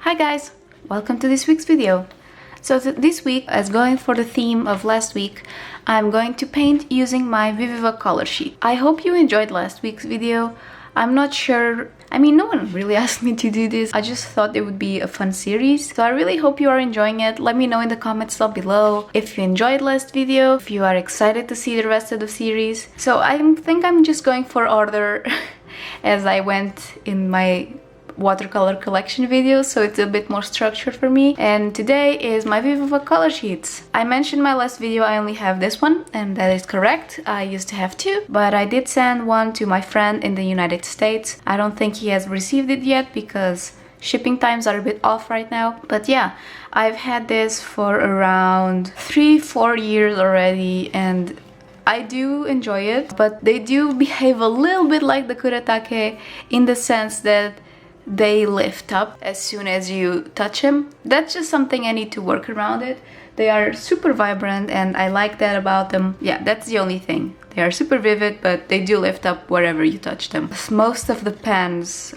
Hi guys, welcome to this week's video. So this week, as going for the theme of last week, I'm going to paint using my Viviva Color Sheet. I hope you enjoyed last week's video. I'm not sure, no one really asked me to do this. I just thought it would be a fun series. So I really hope you are enjoying it. Let me know in the comments down below if you enjoyed last video, if you are excited to see the rest of the series. So I think I'm just going for order as I went in my watercolor collection videos, so it's a bit more structured for me. And today is my Viviva Color Sheets. I mentioned in my last video I only have this one, and that is correct. I used to have two, but I did send one to my friend in the United States. I don't think he has received it yet because shipping times are a bit off right now. But yeah, I've had this for around 3-4 years already, and I do enjoy it, but they do behave a little bit like the kuretake in the sense that they lift up as soon as you touch them. That's just something I need to work around it. They are super vibrant and I like that about them. Yeah, that's the only thing. They are super vivid, but they do lift up wherever you touch them. Most of the pans,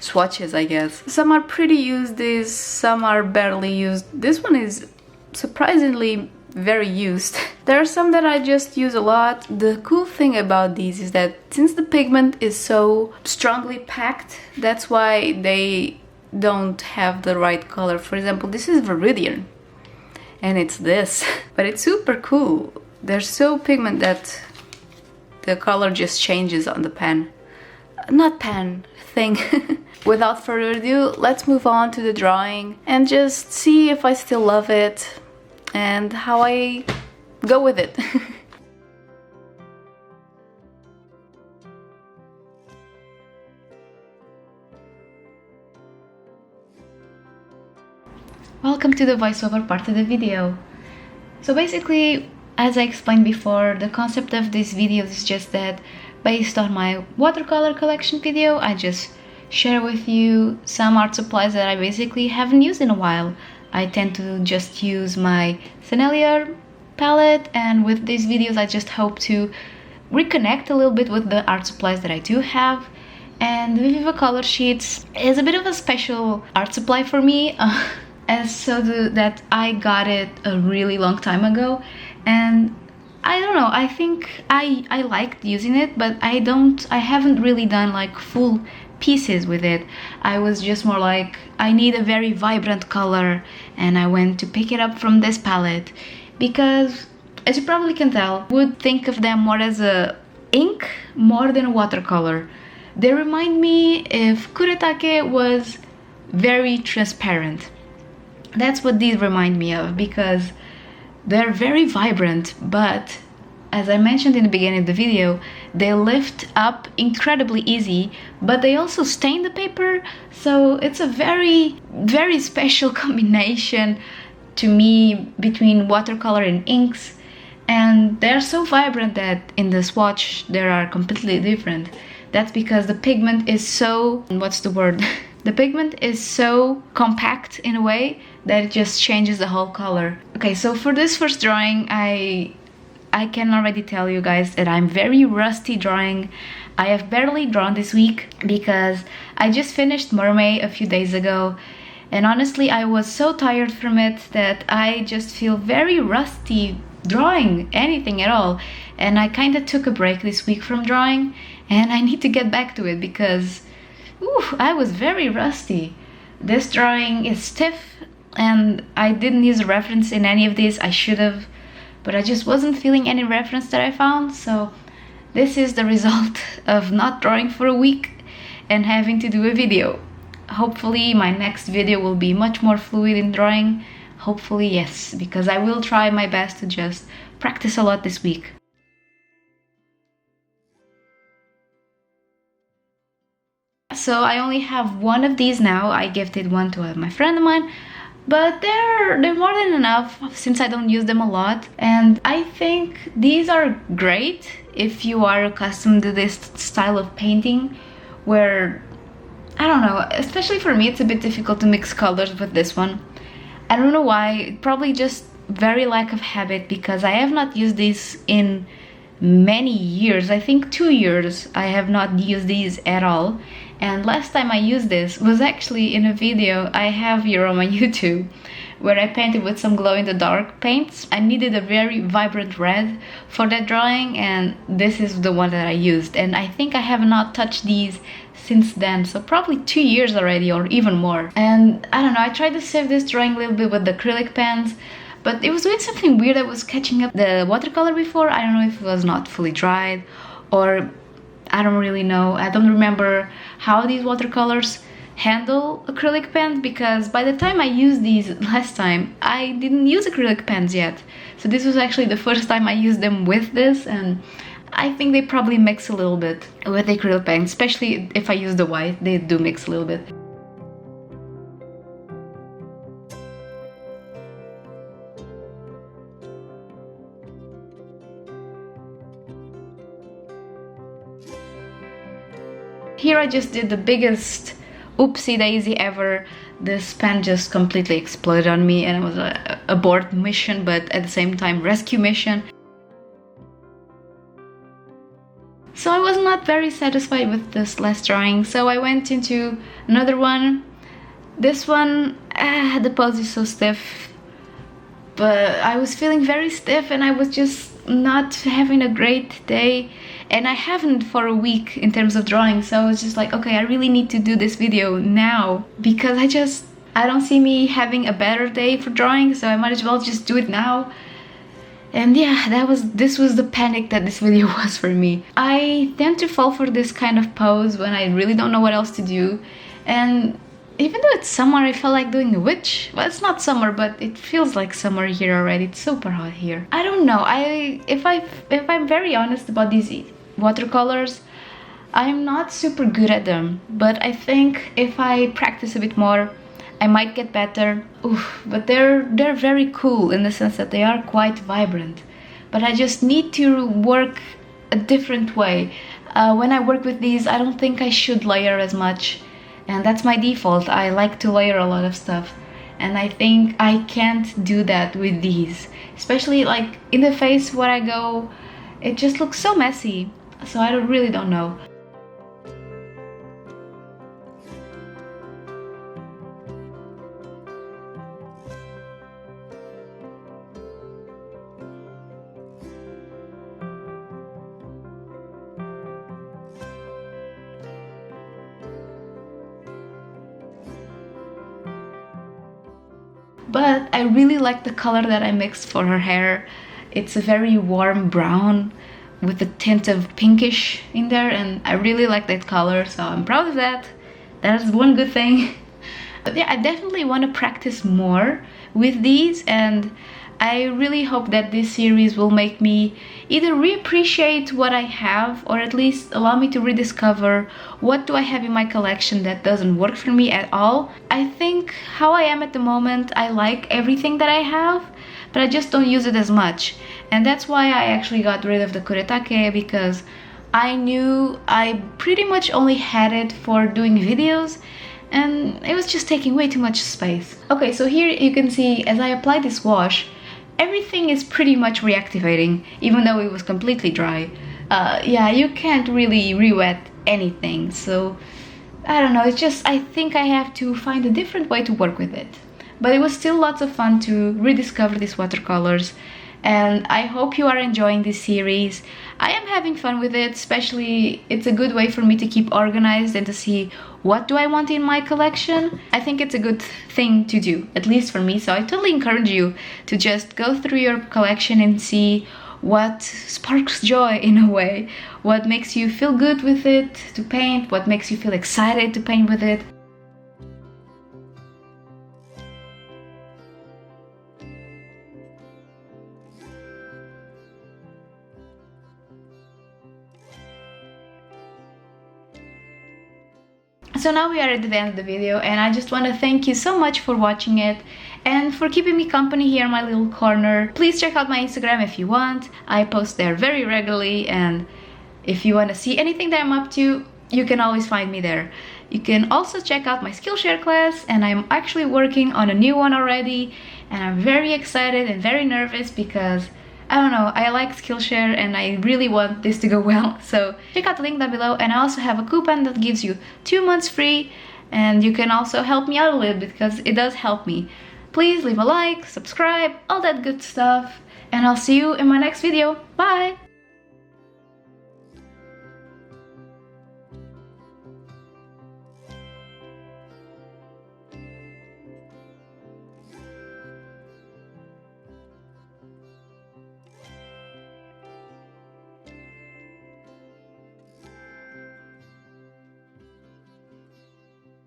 swatches I guess. Some are pretty used, some are barely used. This one is surprisingly very used. There are some that I just use a lot. The cool thing about these is that since the pigment is so strongly packed, that's why they don't have the right color. For example, this is Viridian and it's this, but it's super cool. They're so pigment that the color just changes on the pen. Not pen, thing. Without further ado, let's move on to the drawing and just see if I still love it and how I go with it. Welcome to the voiceover part of the video. So basically, as I explained before, the concept of this video is just that based on my watercolor collection video, I just share with you some art supplies that I basically haven't used in a while. I tend to just use my Sennelier palette, and with these videos I just hope to reconnect a little bit with the art supplies that I do have. And the Viviva Color Sheets is a bit of a special art supply for me, that I got it a really long time ago, and I don't know, I think I liked using it, but I haven't really done like full pieces with it. I was just more like, I need a very vibrant color, and I went to pick it up from this palette because, as you probably can tell, I would think of them more as a ink more than a watercolor. They remind me if kuretake was very transparent. That's what these remind me of, because they're very vibrant, but as I mentioned in the beginning of the video, they lift up incredibly easy, but they also stain the paper, so it's a very, very special combination to me between watercolor and inks, and they're so vibrant that in the swatch they are completely different. That's because the pigment is so, the pigment is so compact in a way that it just changes the whole color. Okay, so for this first drawing, I can already tell you guys that I'm very rusty drawing. I have barely drawn this week because I just finished Mermaid a few days ago, and honestly I was so tired from it that I just feel very rusty drawing anything at all, and I kind of took a break this week from drawing, and I need to get back to it because I was very rusty. This drawing is stiff and I didn't use a reference in any of these. I should have, but I just wasn't feeling any reference that I found, so this is the result of not drawing for a week and having to do a video. Hopefully my next video will be much more fluid in drawing. Hopefully, yes, because I will try my best to just practice a lot this week. So I only have one of these now. I gifted one to my friend of mine, but they're more than enough since I don't use them a lot, and I think these are great if you are accustomed to this style of painting where, I don't know, especially for me it's a bit difficult to mix colors with this one. I don't know why, probably just very lack of habit, because I have not used these in many years. I think 2 years I have not used these at all, And last time I used this was actually in a video I have here on my YouTube, where I painted with some glow-in-the-dark paints. I needed a very vibrant red for that drawing, and this is the one that I used. And I think I have not touched these since then, so probably 2 years already or even more. And I don't know, I tried to save this drawing a little bit with the acrylic pens, but it was doing something weird. I was catching up the watercolor before. I don't know if it was not fully dried, or I don't really know. I don't remember how these watercolors handle acrylic pens, because by the time I used these last time, I didn't use acrylic pens yet. So this was actually the first time I used them with this, and I think they probably mix a little bit with the acrylic pen, especially if I use the white. They do mix a little bit. Here I just did the biggest oopsie daisy ever. This pen just completely exploded on me, and it was a abort mission, but at the same time rescue mission. So I was not very satisfied with this last drawing, so I went into another one. This one, the pose is so stiff, but I was feeling very stiff and I was just not having a great day, and I haven't for a week in terms of drawing. So I was just like, okay, I really need to do this video now, because I don't see me having a better day for drawing, so I might as well just do it now. And yeah, this was the panic that this video was for me. I tend to fall for this kind of pose when I really don't know what else to do, and even though it's summer, I felt like doing a witch. Well, it's not summer, but it feels like summer here already. It's super hot here. I don't know. If I'm very honest about these watercolors, I'm not super good at them. But I think if I practice a bit more, I might get better. Oof, but they're very cool in the sense that they are quite vibrant. But I just need to work a different way. When I work with these, I don't think I should layer as much. And that's my default. I like to layer a lot of stuff, and I think I can't do that with these, especially like in the face where I go. It just looks so messy, so I really don't know. But I really like the color that I mixed for her hair. It's a very warm brown with a tint of pinkish in there, and I really like that color, so I'm proud of that. That is one good thing. But yeah, I definitely want to practice more with these, and I really hope that this series will make me either reappreciate what I have, or at least allow me to rediscover what do I have in my collection that doesn't work for me at all. I think how I am at the moment, I like everything that I have, but I just don't use it as much. And that's why I actually got rid of the kuretake, because I knew I pretty much only had it for doing videos, and it was just taking way too much space. Okay, so here you can see as I apply this wash, everything is pretty much reactivating, even though it was completely dry. Yeah, you can't really re-wet anything, so I don't know, it's just, I think I have to find a different way to work with it. But it was still lots of fun to rediscover these watercolors, and I hope you are enjoying this series. I am having fun with it, especially it's a good way for me to keep organized and to see what do I want in my collection. I think it's a good thing to do, at least for me, so I totally encourage you to just go through your collection and see what sparks joy in a way, what makes you feel good with it to paint, what makes you feel excited to paint with it. So now we are at the end of the video, and I just want to thank you so much for watching it and for keeping me company here in my little corner. Please check out my Instagram if you want. I post there very regularly, and if you want to see anything that I'm up to, you can always find me there. You can also check out my SkillShare class, and I'm actually working on a new one already, and I'm very excited and very nervous because I don't know, I like Skillshare and I really want this to go well. So check out the link down below, and I also have a coupon that gives you 2 months free, and you can also help me out a little bit because it does help me. Please leave a like, subscribe, all that good stuff, and I'll see you in my next video. Bye!